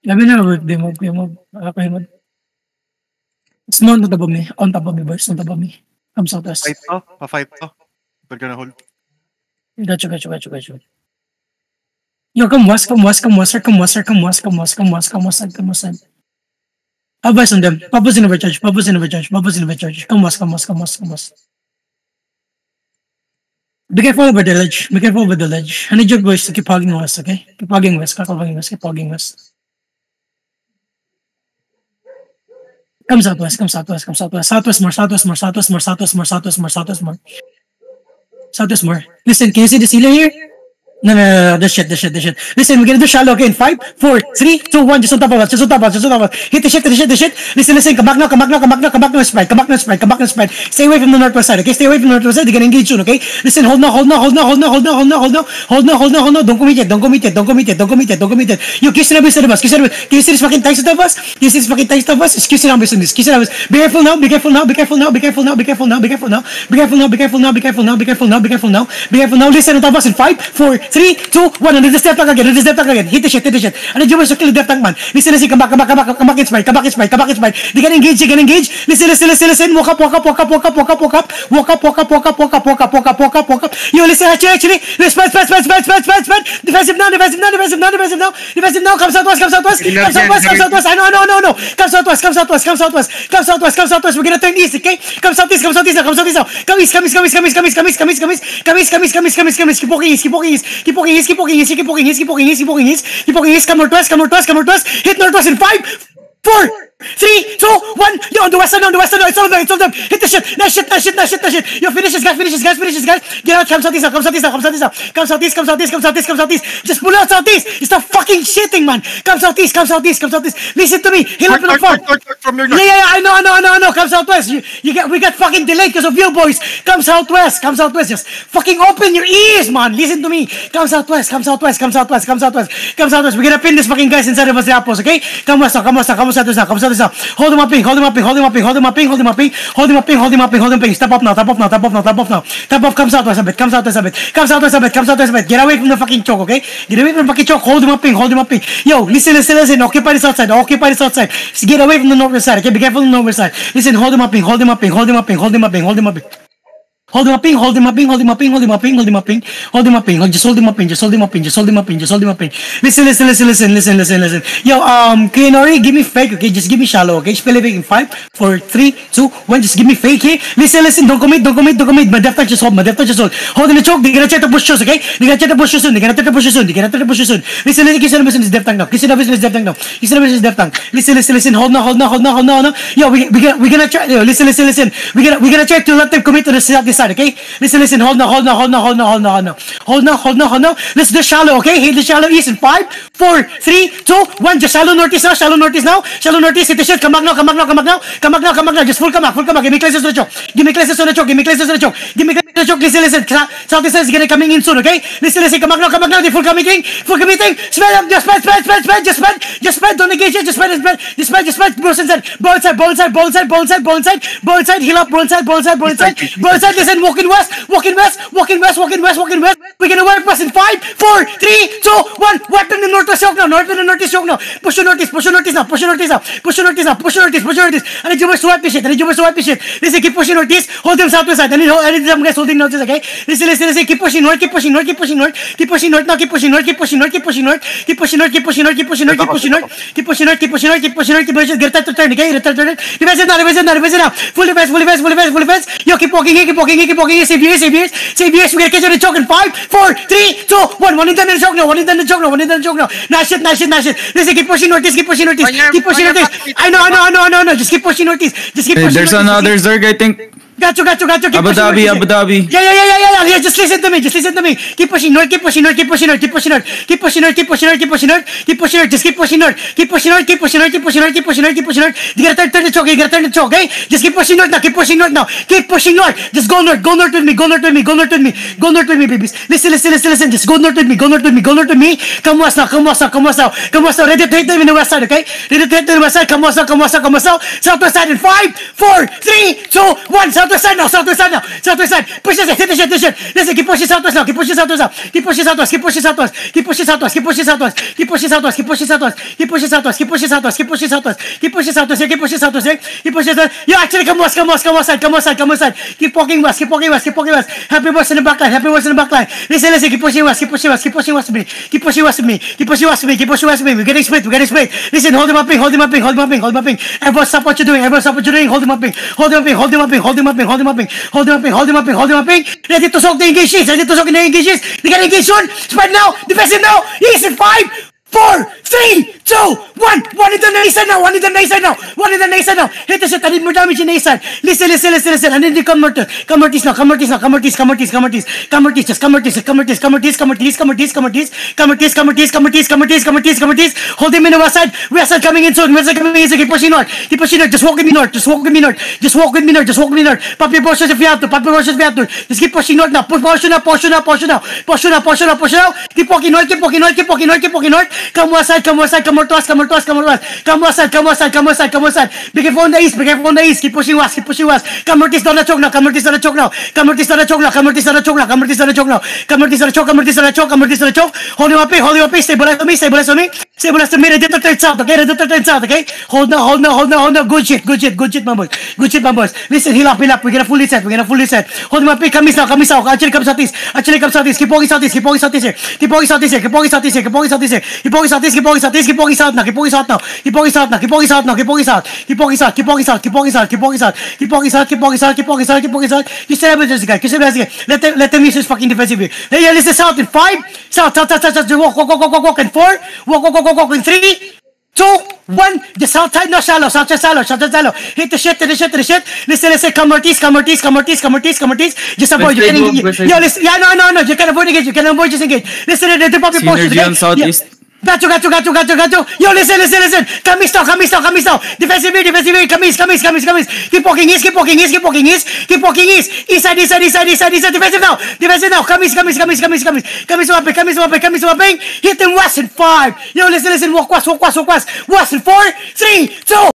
Labi na, birthday mo. Okay mo. Small on top of me. On top of me, boys. On top of me. Come southwest. Fight to? Pa-fight to? We're gonna hold. Got you. Yo, come west. Advice on them. Papa's in overcharge. Come west. Be careful over the ledge. I need your boys to keep hugging west, okay? Keep hugging west. Come southwest. Southwest more. Listen, can you see the ceiling here? No, the shit. Listen, we're gonna do shallow, okay? In 5, 4, 3, 2, 1, just on top of us. Hit the shit. Listen, come back now, spread. Stay away from the northwest side, okay? They're gonna engage soon, okay? Listen, hold now. Don't commit yet. Yo, kiss the bus. Can you see this fucking tanks of us? Excuse me, business. Be careful now. Listen, on top of us in 5, 4, 3, 2, 1, and just step back again. Hit the shit. And then you must kill the death tank man. Listen, come back and spike. They can engage. Listen. Walk up. Yo, listen, actually. Spread. Defensive now. Come southwest. I know. Come southwest. We're gonna turn east, okay? Come southeast now. Come east. Keep walking east. Keep walking east. Come northwest. Hit northwest in 5, 4, 3, 2, 1. Yo, on the west side. It's all them. Hit the shit. That shit. Yo, finish this, guys. Get out. Come southeast. Just pull out southeast. It's the fucking shitting, man. Come southeast. Listen to me. Heal up in the front. Yeah. I know. Come southwest. We got fucking delayed because of you boys. Come southwest. Just fucking open your ears, man. Listen to me. Come southwest. We're gonna pin this fucking guys inside of us apples, okay? Come west now. Hold him up, ping. Step up now. Tap off, come southwest a bit. Get away from the fucking choke, okay? Hold him up, ping. Yo, listen. Occupy this outside. Get away from the northwest side, okay? Be careful on the northwest side. Listen, hold him up, ping. Hold him up. Hold him up, ping. Just hold him up, ping. Listen. Yo, Kinori, give me fake, okay? Just give me shallow, okay? Spell it in 5, 4, 3, 2, 1. Just give me fake here. Listen. Don't commit. My death touch is hold. Hold in the choke. They're gonna try to push us, okay? They're gonna try to push you soon. Listen. Listen, is death tank now. Listen, hold now. Yo, we're gonna try. Yo, listen. We're gonna try to let them commit to the southeast side, okay? Listen. Hold now. Let's do shallow, okay? Hit the shallow east in 5, 4, 3, 2, 1. Just shallow northeast now. Hit the shit. Come back now. Just full come back. Give me classes on the choke. Listen. Southeast side is gonna coming in soon, okay? Listen. Come back now. They full coming. Spread up. Just spread. Don't engage it. Just spread. Ball inside. Heal up. Ball inside. Listen. Walking west. We're gonna work west in 5, 4, 3, 2, 1. Work in the northwest choke now. Push the northeast now. I need you to swipe this shit. Listen, keep pushing northeast. Hold them southwest side. I need them guys holding northeast, okay? Listen. Keep pushing north. Keep pushing north. Keep pushing north. Keep pushing north. Keep pushing north. Get that to turn, okay? Reverse it now. Full defense. Yo, keep walking. Save yours. We're gonna catch you in the choke in 5, 4, 3, 2, 1. One in the choke now. Nash it. Listen, keep pushing northeast. I know. Just keep pushing northeast. There's another Zerg, I think. Got you. Abu Dhabi. Yeah, just listen to me. Keep pushing north. Just keep pushing north. You gotta turn the choke, okay? Just keep pushing north now. Just go north with me, babies. Listen. Just go north with me. Come west now. Ready to hit them in the west side, okay? Come west now. Southwest side in 5, 4, 3, 2, 1. southwest side now, southwest side now, southwest side. Push this, hit the shit, Listen, keep pushing southwest now, keep pushing southwest now. Keep pushing southwest, keep pushing southwest, keep pushing southwest, keep pushing southwest, keep pushing southwest, keep pushing southwest, keep pushing southwest, keep pushing southwest, keep pushing southwest, keep pushing southwest, keep pushing southwest, keep pushing southwest. You actually come west side. Keep walking west, keep walking west, keep walking west. Happy west in the back line, happy west in the back line. Listen, keep pushing west, keep pushing west, keep pushing west with me, keep pushing west with me, keep pushing west with me, keep pushing west with me. We're getting split. Listen, hold him up, hold him up. Everyone stop what you're doing, hold him up, hold him up. Ready to soak the engages, They got engaged on, spread now, defensive now. Yes, in 5, 4, 3, 2, 1. One in the nice side now. Hit the shit. I need more damage in the side. Listen. I need the converters now. Converters. Hold him in the west side. West side coming in soon. Keep pushing north. Just walk with me north. Pop your portions if you have to. Just keep pushing north now. Portion up. Keep walking north. Come west side. Come west side. Come west side. Be careful on the east. Keep pushing west. Converters down the choke now. Converters down the choke. Hold him up. Stabilize on me. Stabilize to me. Ready to turn south. Okay. Hold now. Good shit, my boys. Listen, heal up. We're gonna fully set. Hold him up. Come east now. Actually come southeast. Keep walking southeast here. Keep walking south now. Keep walking south. You stay up with this guy. Let them use his fucking defensive view. Hey, listen, south in 5. South. Walk in 4. Walk in 3, 2, 1. The south side now shallow. Hit the shit. Listen. Come northeast. Just avoid. No. You can avoid engage. Just engage. Listen, they pop your portions. Synergy on southeast. Got you. Yo, listen. Come east now. Defensive way. Come east. Keep walking east. East side. Defensive now. Come east. Hit them west in 5. Yo, listen. Walk west. West in 4, 3, 2.